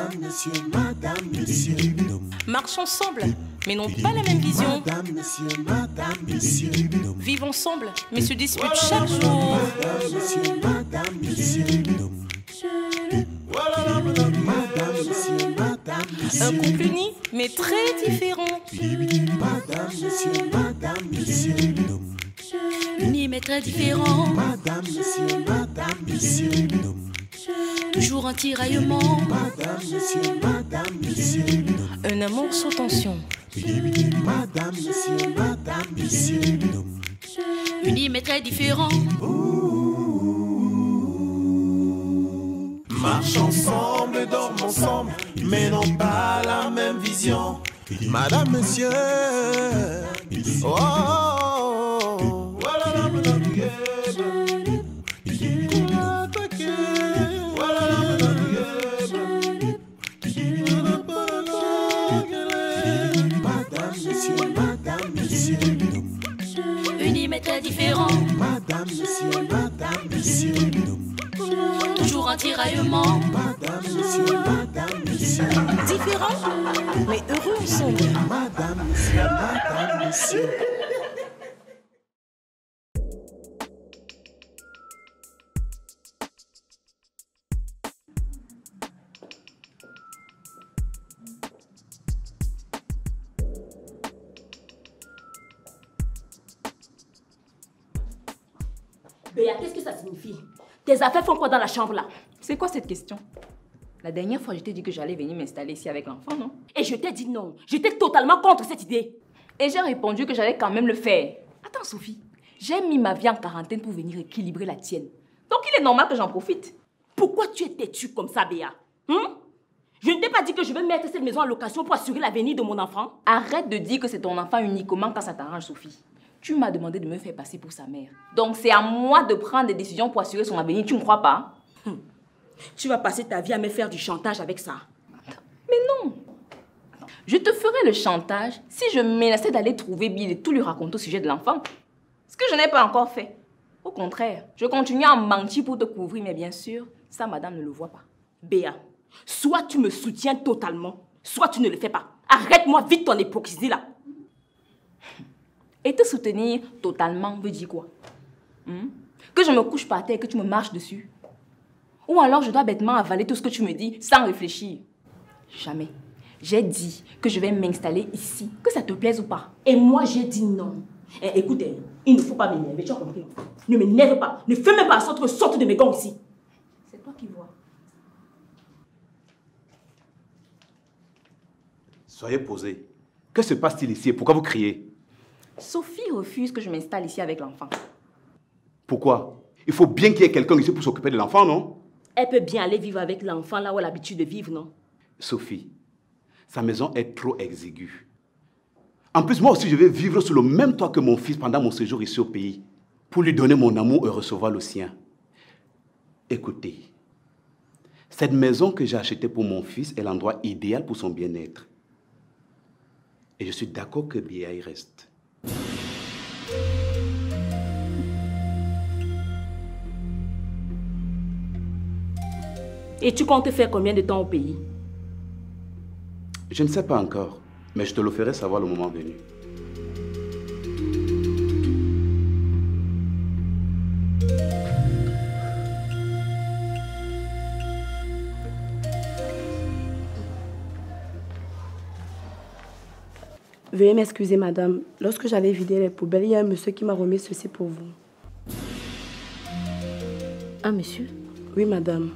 Madame, monsieur, madame, monsieur. Marchent ensemble, mais n'ont pas la même vision. Madame, monsieur. Vivent ensemble, mais se disputent chaque jour. Madame, monsieur. Madame, monsieur. Un couple uni, mais très différent. Madame, monsieur. Unis mais très différents. Madame, monsieur. Toujours en tiraillement. Madame, monsieur. Un amour sous tension. Madame, monsieur. Unis mais très différents. Marche ensemble, dorment ensemble, mais n'ont pas la même vision. Madame, monsieur. Oh, oh, oh. Voilà, madame, Unis mais très différents. Madame, monsieur. Toujours en tiraillement. Madame, monsieur. Différents, mais heureux ensemble. Madame, monsieur. Béa, qu'est-ce que ça signifie? Tes affaires font quoi dans la chambre là? C'est quoi cette question? La dernière fois, je t'ai dit que j'allais venir m'installer ici avec l'enfant, non? Et je t'ai dit non. J'étais totalement contre cette idée. Et j'ai répondu que j'allais quand même le faire. Attends, Sophie, j'ai mis ma vie en quarantaine pour venir équilibrer la tienne. Donc il est normal que j'en profite. Pourquoi tu es têtue comme ça, Béa? Je ne t'ai pas dit que je vais mettre cette maison en location pour assurer l'avenir de mon enfant? Arrête de dire que c'est ton enfant uniquement quand ça t'arrange, Sophie. Tu m'as demandé de me faire passer pour sa mère. Donc c'est à moi de prendre des décisions pour assurer son avenir, tu ne crois pas? Tu vas passer ta vie à me faire du chantage avec ça. Mais non. Je te ferai le chantage si je menaçais d'aller trouver Bill et tout lui raconter au sujet de l'enfant. Ce que je n'ai pas encore fait. Au contraire, je continue à mentir pour te couvrir, mais bien sûr, ça, madame ne le voit pas. Béa, soit tu me soutiens totalement, soit tu ne le fais pas. Arrête-moi vite ton hypocrisie là. Et te soutenir totalement veut dire quoi? Que je me couche par terre et que tu me marches dessus? Ou alors je dois bêtement avaler tout ce que tu me dis sans réfléchir? Jamais. J'ai dit que je vais m'installer ici, que ça te plaise ou pas. Et moi j'ai dit non. Écoute, il ne faut pas m'énerver, tu as compris? Ne m'énerve pas, ne fais même pas sorte de mes gants ici. C'est toi qui vois. Soyez posés. Que se passe-t-il ici et pourquoi vous criez? Sophie refuse que je m'installe ici avec l'enfant. Pourquoi? Il faut bien qu'il y ait quelqu'un ici pour s'occuper de l'enfant, non? Elle peut bien aller vivre avec l'enfant là où elle a l'habitude de vivre, non? Sophie, sa maison est trop exiguë. En plus, moi aussi, je vais vivre sous le même toit que mon fils pendant mon séjour ici au pays, pour lui donner mon amour et recevoir le sien. Écoutez, cette maison que j'ai achetée pour mon fils est l'endroit idéal pour son bien-être. Et je suis d'accord que Béa y reste. Et tu comptes faire combien de temps au pays? Je ne sais pas encore, mais je te le ferai savoir le moment venu. Veuillez m'excuser, madame. Lorsque j'allais vider les poubelles, il y a un monsieur qui m'a remis ceci pour vous. Un monsieur? Oui, madame.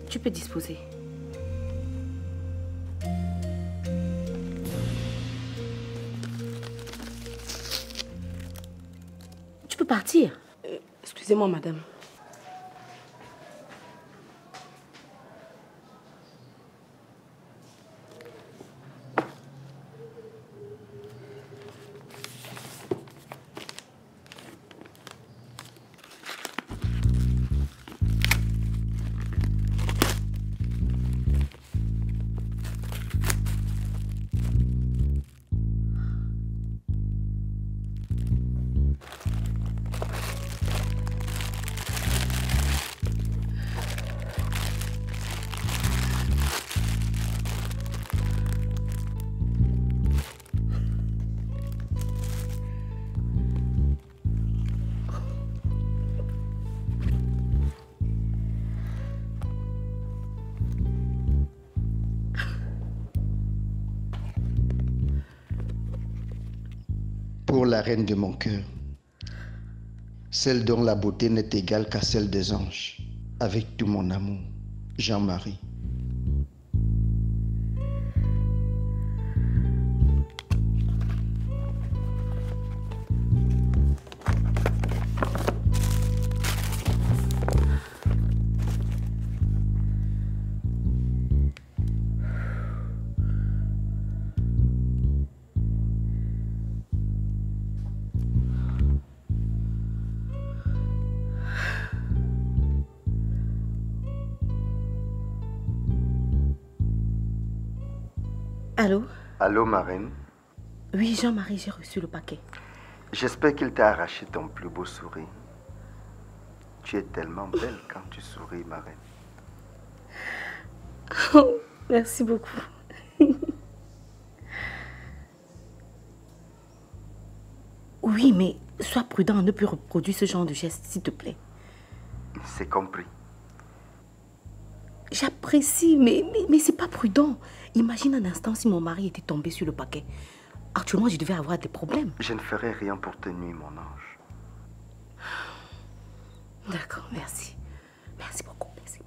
Tu peux disposer. Tu peux partir. Excusez-moi, madame. pour la reine de mon cœur, celle dont la beauté n'est égale qu'à celle des anges, avec tout mon amour, Jean-Marie. Allô? Allô, ma reine? Oui, Jean-Marie, j'ai reçu le paquet. J'espère qu'il t'a arraché ton plus beau sourire. Tu es tellement belle quand tu souris, ma reine. Oh, merci beaucoup. Oui, mais sois prudent, ne plus reproduire ce genre de geste, s'il te plaît. C'est compris. J'apprécie, mais c'est pas prudent. Imagine un instant si mon mari était tombé sur le paquet. Actuellement, je devais avoir des problèmes. Je ne ferai rien pour te nuire, mon ange. D'accord, merci. Merci beaucoup. Merci.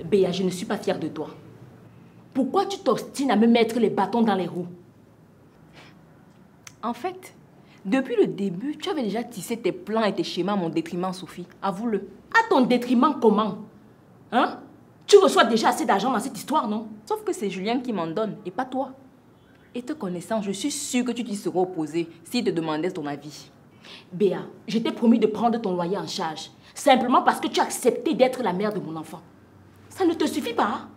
Béa, je ne suis pas fière de toi. Pourquoi tu t'obstines à me mettre les bâtons dans les roues? En fait, depuis le début, tu avais déjà tissé tes plans et tes schémas à mon détriment, Sophie. Avoue-le. À ton détriment, comment? Hein? Tu reçois déjà assez d'argent dans cette histoire, non? Sauf que c'est Julien qui m'en donne et pas toi. Et te connaissant, je suis sûre que tu t'y serais opposée s'il te demandait ton avis. Béa, je t'ai promis de prendre ton loyer en charge. Simplement parce que tu as accepté d'être la mère de mon enfant. Ça ne te suffit pas, hein?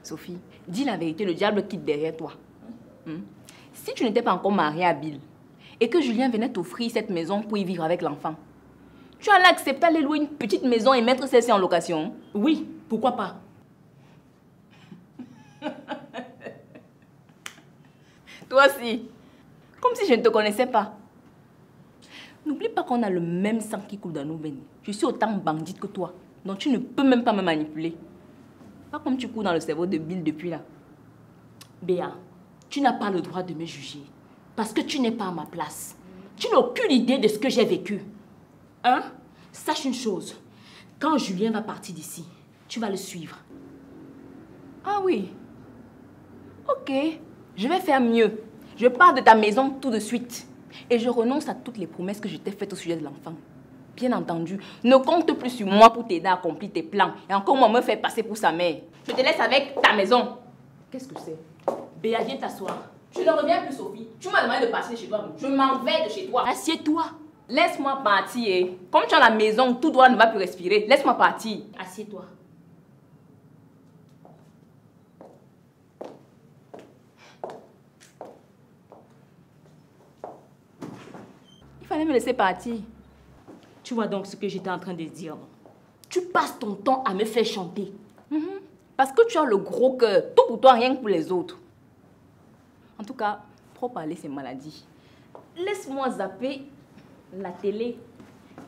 Sophie, dis la vérité, le diable quitte derrière toi. Si tu n'étais pas encore mariée à Bill et que Julien venait t'offrir cette maison pour y vivre avec l'enfant, tu allais accepter d'aller louer une petite maison et mettre celle-ci en location? Oui, pourquoi pas? Toi aussi, comme si je ne te connaissais pas. N'oublie pas qu'on a le même sang qui coule dans nos veines. Je suis autant bandite que toi, donc tu ne peux même pas me manipuler. Pas comme tu cours dans le cerveau de Bill depuis là. Béa, tu n'as pas le droit de me juger. Parce que tu n'es pas à ma place. Tu n'as aucune idée de ce que j'ai vécu. Hein? Sache une chose. Quand Julien va partir d'ici, tu vas le suivre. Ah oui. Ok. Je vais faire mieux. Je pars de ta maison tout de suite. Et je renonce à toutes les promesses que je t'ai faites au sujet de l'enfant. Bien entendu, ne compte plus sur moi pour t'aider à accomplir tes plans. Et encore moi me faire passer pour sa mère. Je te laisse avec ta maison. Qu'est-ce que c'est? Béa, viens t'asseoir. Je ne reviens plus, Sophie. Tu m'as demandé de passer chez toi. Je m'en vais de chez toi. Assieds-toi. Laisse-moi partir. Comme tu as la maison, tout droit ne va plus respirer. Laisse-moi partir. Assieds-toi. Il fallait me laisser partir. Tu vois donc ce que j'étais en train de dire. Tu passes ton temps à me faire chanter. Parce que tu as le gros cœur. Tout pour toi, rien que pour les autres. En tout cas, trop parler, c'est maladie. Laisse-moi zapper la télé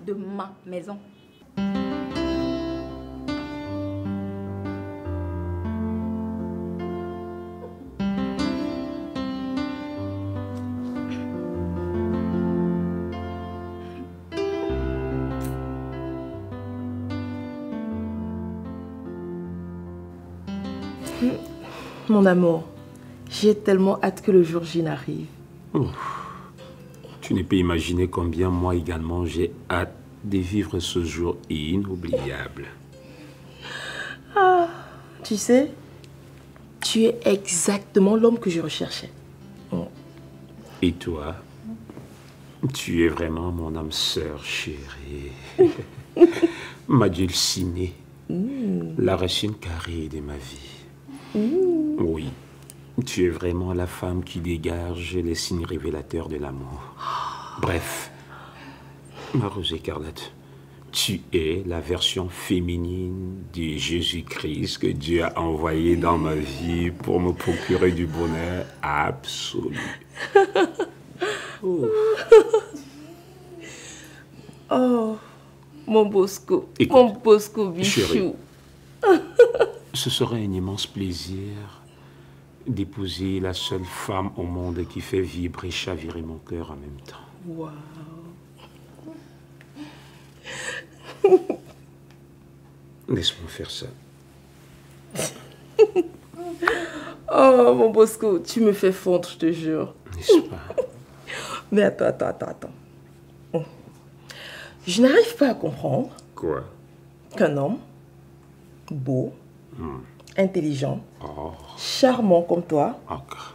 de ma maison. Mon amour, j'ai tellement hâte que le jour J n'arrive. Oh, tu ne peux imaginer combien moi également j'ai hâte de vivre ce jour inoubliable. Ah, tu sais, tu es exactement l'homme que je recherchais. Oh. Et toi, tu es vraiment mon âme sœur chérie. Ma dulcinée, la racine carrée de ma vie. Oui, tu es vraiment la femme qui dégage les signes révélateurs de l'amour. Bref, ma rose écarlate, tu es la version féminine de Jésus-Christ que Dieu a envoyé dans ma vie pour me procurer du bonheur absolu. Oh, Mon Bosco. Écoute, mon Bosco bichou. Chérie, ce serait un immense plaisir d'épouser la seule femme au monde qui fait vibrer et chavirer mon cœur en même temps. Waouh. Laisse-moi faire ça. Oh, mon Bosco, tu me fais fondre, je te jure. N'est-ce pas? Mais attends. Je n'arrive pas à comprendre Quoi? qu'un homme beau, intelligent, Oh, charmant comme toi encore.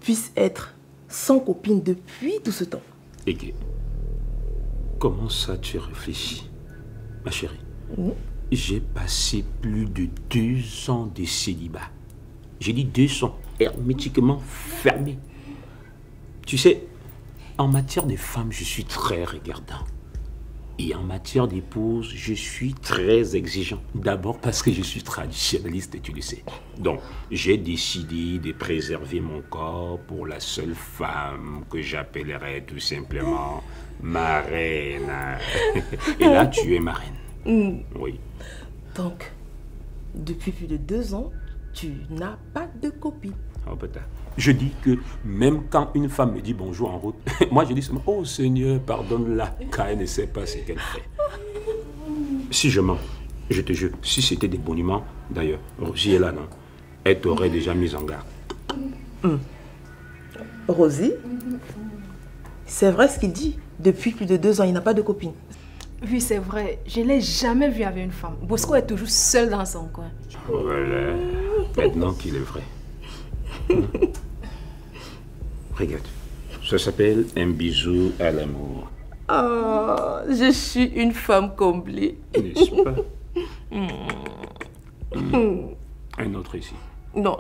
puisse être sans copine depuis tout ce temps. Égé, comment ça tu réfléchis, ma chérie? J'ai passé plus de 2 ans de célibat. J'ai dit 2 ans, hermétiquement fermés. Tu sais, en matière de femme, je suis très regardant. Et en matière d'épouse, je suis très exigeant. D'abord parce que je suis traditionnaliste, tu le sais. Donc, j'ai décidé de préserver mon corps pour la seule femme que j'appellerai tout simplement ma reine. Et là, tu es ma reine. Oui. Donc, depuis plus de 2 ans, tu n'as pas de copine. Oh, peut-être. Je dis que même quand une femme me dit bonjour en route, moi je dis seulement, oh Seigneur, pardonne-la, car elle ne sait pas ce qu'elle fait. Si je mens, je te jure, si c'était des boniments, d'ailleurs, Rosie est là, non? Elle t'aurait déjà mise en garde. Rosie, c'est vrai ce qu'il dit. Depuis plus de 2 ans, il n'a pas de copine. Oui, c'est vrai. Je ne l'ai jamais vu avec une femme. Bosco est toujours seul dans son coin. Voilà. Maintenant qu'il est vrai. Regarde. Ça s'appelle un bisou à l'amour. Oh, je suis une femme comblée. N'est-ce pas? Un autre ici. Non.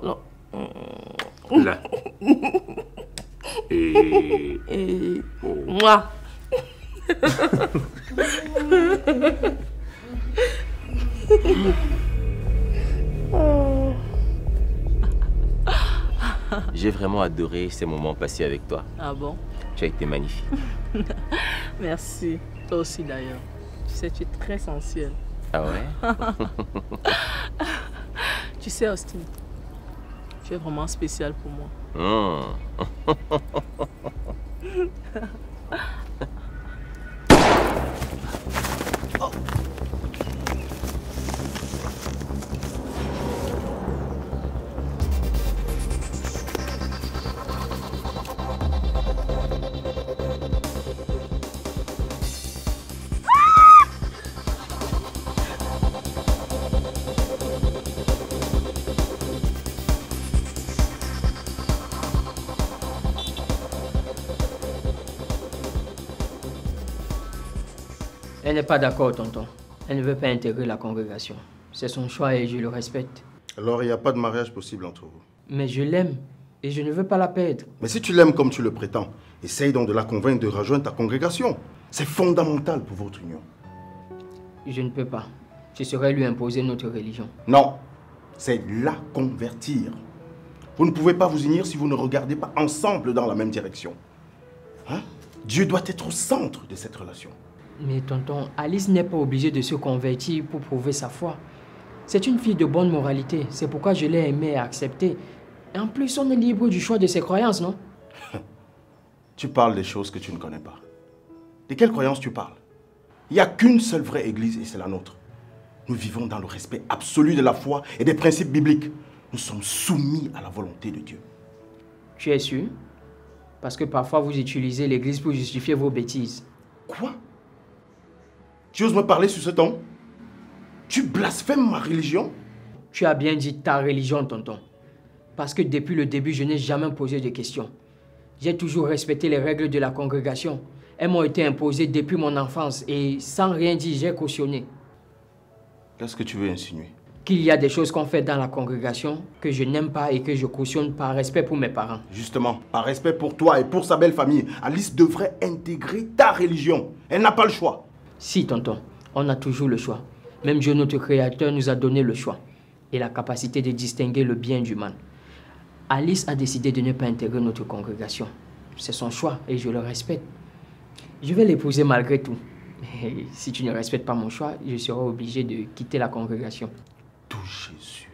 Là. Et... Oh. Moi. J'ai vraiment adoré ces moments passés avec toi. Ah bon? Tu as été magnifique. Merci. Toi aussi d'ailleurs. Tu sais, tu es très sensuel. Ah ouais? Tu sais, Austin, tu es vraiment spécial pour moi. Elle n'est pas d'accord, tonton. Elle ne veut pas intégrer la congrégation. C'est son choix et je le respecte. Alors il n'y a pas de mariage possible entre vous. Mais je l'aime et je ne veux pas la perdre. Mais si tu l'aimes comme tu le prétends, essaye donc de la convaincre de rejoindre ta congrégation. C'est fondamental pour votre union. Je ne peux pas. Ce serait lui imposer notre religion. Non, c'est la convertir. Vous ne pouvez pas vous unir si vous ne regardez pas ensemble dans la même direction. Hein? Dieu doit être au centre de cette relation. Mais tonton, Alice n'est pas obligée de se convertir pour prouver sa foi. C'est une fille de bonne moralité. C'est pourquoi je l'ai aimée et acceptée. Et en plus, on est libre du choix de ses croyances, non? Tu parles des choses que tu ne connais pas. De quelles croyances tu parles? Il n'y a qu'une seule vraie église et c'est la nôtre. Nous vivons dans le respect absolu de la foi et des principes bibliques. Nous sommes soumis à la volonté de Dieu. Tu es sûr? Parce que parfois vous utilisez l'église pour justifier vos bêtises. Quoi? Tu oses me parler sur ce ton? Tu blasphèmes ma religion? Tu as bien dit ta religion, tonton. Parce que depuis le début, je n'ai jamais posé de questions. J'ai toujours respecté les règles de la congrégation. Elles m'ont été imposées depuis mon enfance et sans rien dire, j'ai cautionné. Qu'est-ce que tu veux insinuer? Qu'il y a des choses qu'on fait dans la congrégation que je n'aime pas et que je cautionne par respect pour mes parents. Justement, par respect pour toi et pour sa belle famille, Alice devrait intégrer ta religion. Elle n'a pas le choix. Si, tonton, on a toujours le choix. Même Dieu, notre Créateur, nous a donné le choix et la capacité de distinguer le bien du mal. Alice a décidé de ne pas intégrer notre congrégation. C'est son choix et je le respecte. Je vais l'épouser malgré tout. Mais si tu ne respectes pas mon choix, je serai obligé de quitter la congrégation. Tout Jésus,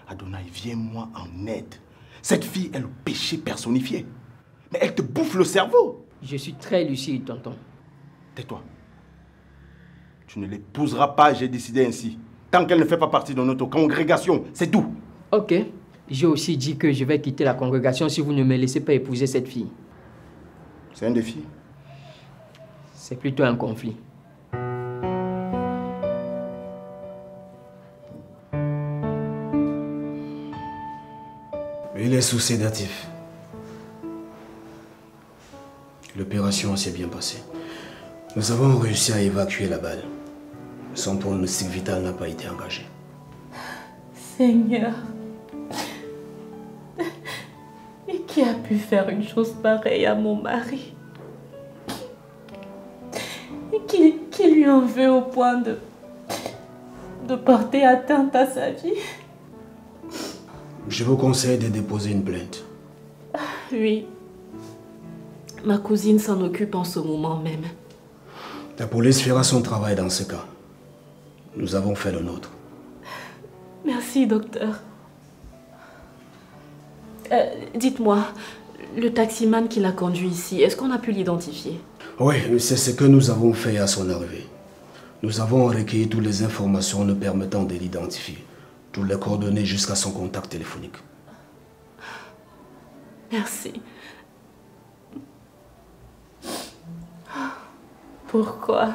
Adonai, viens-moi en aide. Cette fille est le péché personnifié. Mais elle te bouffe le cerveau. Je suis très lucide, tonton. Tais-toi. Tu ne l'épouseras pas, j'ai décidé ainsi. Tant qu'elle ne fait pas partie de notre congrégation, c'est tout. Ok. J'ai aussi dit que je vais quitter la congrégation si vous ne me laissez pas épouser cette fille. C'est un défi. C'est plutôt un conflit. Il est sous sédatif. L'opération s'est bien passée. Nous avons réussi à évacuer la balle. Son pronostic vital n'a pas été engagé. Seigneur. Et qui a pu faire une chose pareille à mon mari? Et qui lui en veut au point de porter atteinte à sa vie? Je vous conseille de déposer une plainte. Oui. Ma cousine s'en occupe en ce moment même. La police fera son travail dans ce cas. Nous avons fait le nôtre. Merci, docteur. Dites-moi, le taximan qui l'a conduit ici, est-ce qu'on a pu l'identifier? Oui, c'est ce que nous avons fait à son arrivée. Nous avons recueilli toutes les informations nous permettant de l'identifier. Toutes les coordonnées jusqu'à son contact téléphonique. Merci. Pourquoi?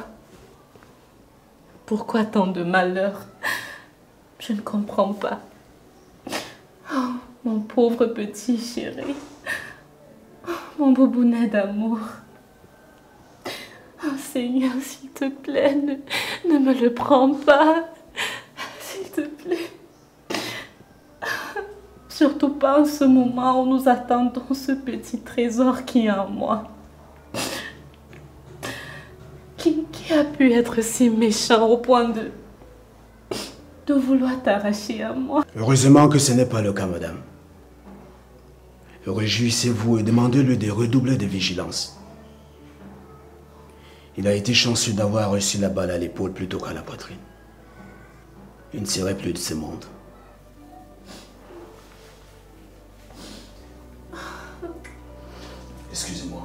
Pourquoi tant de malheur? Je ne comprends pas. Oh, mon pauvre petit chéri. Oh, mon bobounet d'amour. Oh Seigneur, s'il te plaît, ne me le prends pas. S'il te plaît. Surtout pas en ce moment où nous attendons ce petit trésor qui est en moi. Qui a pu être si méchant au point de vouloir t'arracher à moi? Heureusement que ce n'est pas le cas, madame. Réjouissez-vous et demandez-lui de redoubler de vigilance. Il a été chanceux d'avoir reçu la balle à l'épaule plutôt qu'à la poitrine. Il ne serait plus de ce monde. Excusez-moi.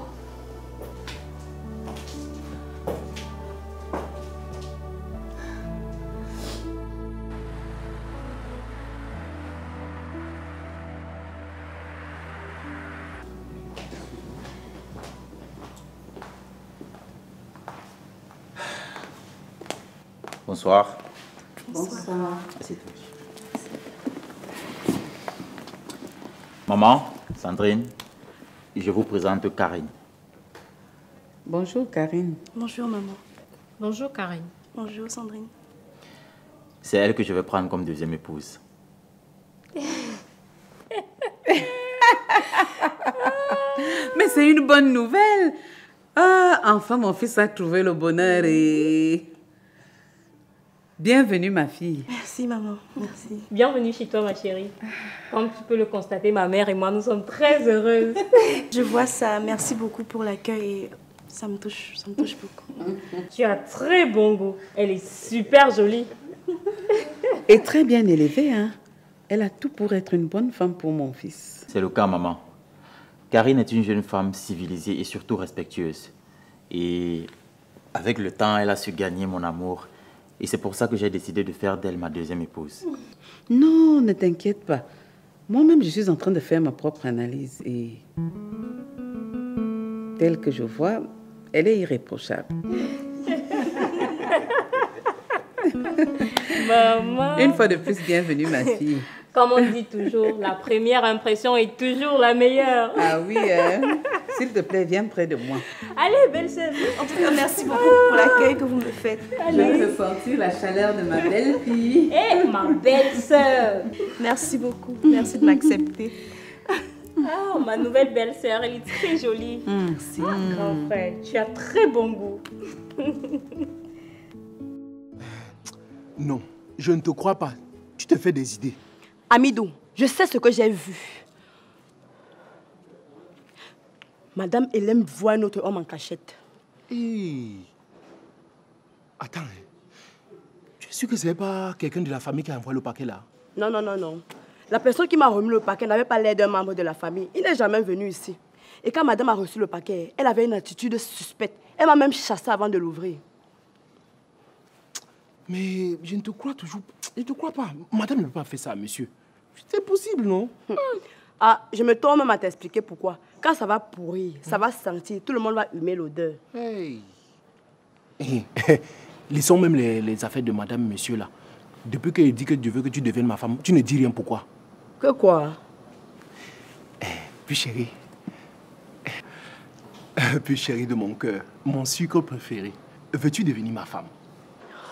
Bonsoir. Bonsoir. Maman, Sandrine, je vous présente Karine. Bonjour Karine. Bonjour maman. Bonjour Karine. Bonjour Sandrine. C'est elle que je vais prendre comme deuxième épouse. Mais c'est une bonne nouvelle. Ah, enfin mon fils a trouvé le bonheur et... Bienvenue ma fille. Merci maman, merci. Bienvenue chez toi ma chérie. Comme tu peux le constater, ma mère et moi, nous sommes très heureuses. Je vois ça, merci beaucoup pour l'accueil et ça me touche beaucoup. Tu as très bon goût, elle est super jolie. Et très bien élevée, hein. Elle a tout pour être une bonne femme pour mon fils. C'est le cas, maman. Karine est une jeune femme civilisée et surtout respectueuse. Et avec le temps, elle a su gagner mon amour. Et c'est pour ça que j'ai décidé de faire d'elle ma deuxième épouse. Non, ne t'inquiète pas. Moi-même, je suis en train de faire ma propre analyse. Et telle que je vois, elle est irréprochable. Maman. Une fois de plus, bienvenue ma fille. Comme on dit toujours, la première impression est toujours la meilleure. Ah oui, hein? S'il te plaît, viens près de moi. Allez, belle-sœur. En tout cas, merci beaucoup pour l'accueil que vous me faites. Je vais ressentir la chaleur de ma belle-fille. Eh, ma belle-sœur. Merci beaucoup. Merci de m'accepter. Ah, ma nouvelle belle-sœur, elle est très jolie. Merci. Grand frère, tu as très bon goût. Non, je ne te crois pas. Tu te fais des idées. Amidou, je sais ce que j'ai vu. Madame Hélène voit un autre homme en cachette. Hey. Attends, tu es sûr que ce n'est pas quelqu'un de la famille qui a envoyé le paquet là? Non, non, non, non. La personne qui m'a remis le paquet n'avait pas l'air d'un membre de la famille. Il n'est jamais venu ici. Et quand madame a reçu le paquet, elle avait une attitude suspecte. Elle m'a même chassé avant de l'ouvrir. Mais je ne te crois toujours... Je ne te crois pas. Madame ne peut pas faire ça, monsieur. C'est possible, non? Ah, je me tourne même à t'expliquer pourquoi. Quand ça va pourrir, ça va sentir, tout le monde va humer l'odeur. Hey. Laissons même les affaires de madame, monsieur, là. Depuis qu'elle dit que Dieu veut que tu deviennes ma femme, tu ne dis rien pourquoi. Que quoi? Puis chérie. Puis chérie de mon cœur, mon sucre préféré. Veux-tu devenir ma femme?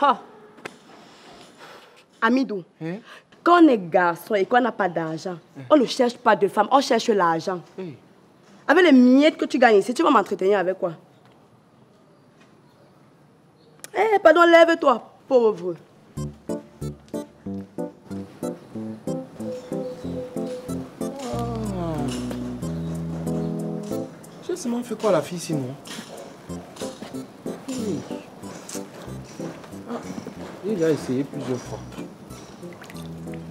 Ha! Amidou, quand on est garçon et qu'on n'a pas d'argent, on ne cherche pas de femme, on cherche l'argent. Avec les miettes que tu gagnes ici, tu vas m'entretenir avec quoi? Eh, pardon, lève-toi, pauvre. J'ai seulement fait quoi la fille sinon? J'ai déjà essayé plusieurs fois.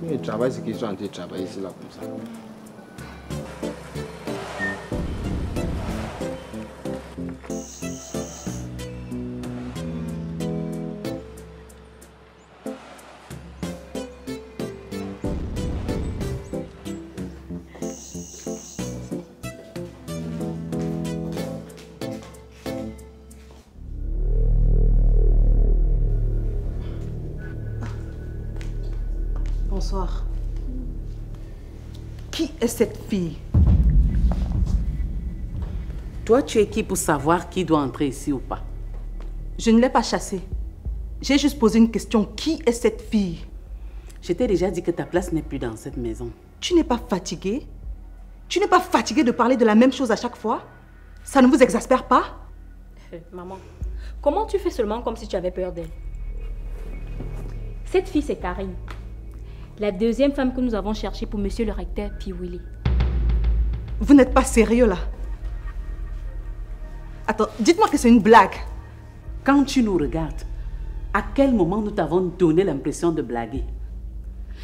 Mais le travail, c'est qu'ils sont en train de travailler ici, là, comme ça. Bonsoir. Qui est cette fille? Toi, tu es qui pour savoir qui doit entrer ici ou pas? Je ne l'ai pas chassée. J'ai juste posé une question. Qui est cette fille? Je t'ai déjà dit que ta place n'est plus dans cette maison. Tu n'es pas fatiguée? Tu n'es pas fatiguée de parler de la même chose à chaque fois? Ça ne vous exaspère pas? Maman, comment tu fais seulement comme si tu avais peur d'elle? Cette fille, c'est Karine. La deuxième femme que nous avons cherchée pour monsieur le recteur Piwili. Vous n'êtes pas sérieux là? Attends, dites-moi que c'est une blague. Quand tu nous regardes, à quel moment nous t'avons donné l'impression de blaguer?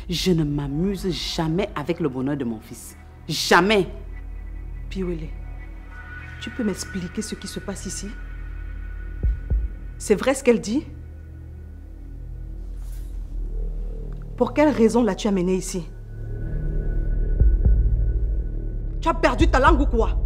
Je ne m'amuse jamais avec le bonheur de mon fils. Jamais. Piwili, tu peux m'expliquer ce qui se passe ici? C'est vrai ce qu'elle dit? Pour quelle raison l'as-tu amenée ici? Tu as perdu ta langue ou quoi?